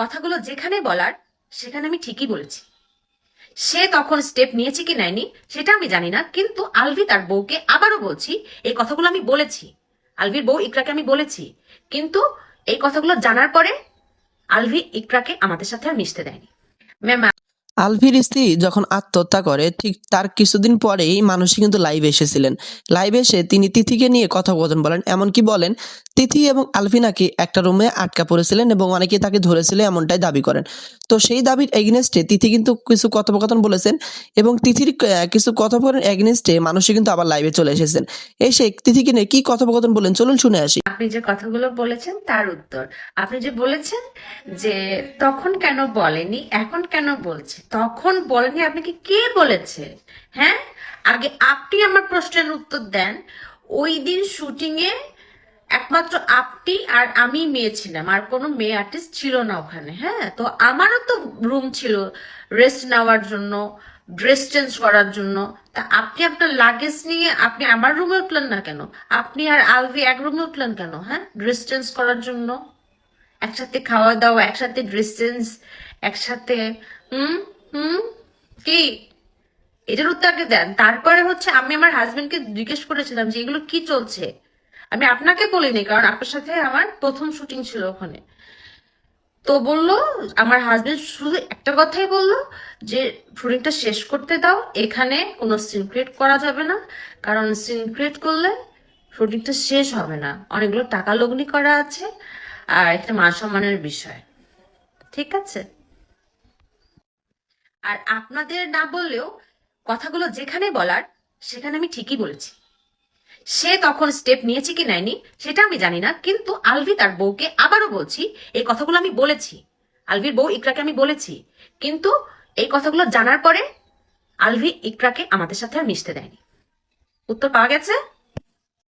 কথাগুলো যেখানে বলার সেখানে আমি ঠিকই বলেছি। সে তখন স্টেপ নিয়েছে কি নেয়নি সেটা আমি জানি না, কিন্তু আলভি তার বউকে আবারও বলছি এই কথাগুলো আমি বলেছি। আলভির বউ ইকরাকে আমি বলেছি, কিন্তু এই কথাগুলো জানার পরে আলভি ইকরাকে আমাদের সাথে আর মিশতে দেয়নি। ম্যাম, আলভির স্ত্রী যখন আত্মহত্যা করে ঠিক তার কিছুদিন পরেই মানুষই কিন্তু লাইভে এসেছিলেন। লাইভে এসে তিনি তিথিকে নিয়ে কথোপকথন বলেন, এমনকি বলেন তিথি এবং আলভি নাকি একটা রুমে আটকা পড়েছিলেন এবং অনেকে তাকে ধরেছিল, এমনটাই দাবি করেন। তো সেই দাবির এগেনস্টে তিথি কিন্তু কিছু কথোপকথন বলেছেন এবং তিথির কিছু কথোপকথন এগেনস্টে মানুষই কিন্তু আবার লাইভে চলে এসেছেন। এসে তিথিকে নিয়ে কি কথোপকথন বলেন চলুন শুনে আসি। আপনি যে কথাগুলো বলেছেন তার উত্তর, আপনি যে বলেছেন যে তখন কেন বলেনি এখন কেন বলছে, তখন বলেনি আপনাকে কে বলেছে? হ্যাঁ, আগে আপনি আমার প্রশ্নের উত্তর দেন। ওই দিন শুটিং এ একমাত্র আপনি আর আমি মেয়ে ছিলাম, আর কোনো মেয়ে আর্টিস্ট ছিল না ওখানে। হ্যাঁ, তো আমারও তো রুম ছিল রেস্ট নেওয়ার জন্য, ড্রেস চেঞ্জ করার জন্য। তা আপনি আপনার লাগেজ নিয়ে আপনি আমার রুমে উঠলেন না কেন? আপনি আর আলভি এক রুমে উঠলেন কেন? হ্যাঁ, ড্রেস চেঞ্জ করার জন্য, একসাথে খাওয়া দাওয়া, একসাথে ড্রেস চেঞ্জ, একসাথে। হুম হুম কি? এটার উত্তর আগে দেন। তারপরে হচ্ছে আমি আমার হাজবেন্ডকে জিজ্ঞেস করেছিলাম যে এগুলো কি চলছে। আমি আপনাকে বলিনি, কারণ আপনার সাথে আমার প্রথম শুটিং ছিল ওখানে। তো বললো, আমার হাজবেন্ড শুধু একটা কথাই বললো যে শুটিংটা শেষ করতে দাও, এখানে কোনো সিন ক্রিয়েট করা যাবে না, কারণ সিন ক্রিয়েট করলে শুটিংটা শেষ হবে না, অনেকগুলো টাকা লগ্নি করা আছে, আর একটা মান সম্মানের বিষয়। ঠিক আছে? আর আপনাদের না বললেও কথাগুলো যেখানে বলার সেখানে আমি ঠিকই বলেছি। সে তখন স্টেপ নিয়েছে কি নেয়নি সেটা আমি জানি না, কিন্তু আলভি তার বউকে আবারও বলছি এই কথাগুলো আমি বলেছি। আলভির বউ ইকরাকে আমি বলেছি, কিন্তু এই কথাগুলো জানার পরে আলভি ইকরাকে আমাদের সাথে আর মিশতে দেয়নি। উত্তর পাওয়া গেছে?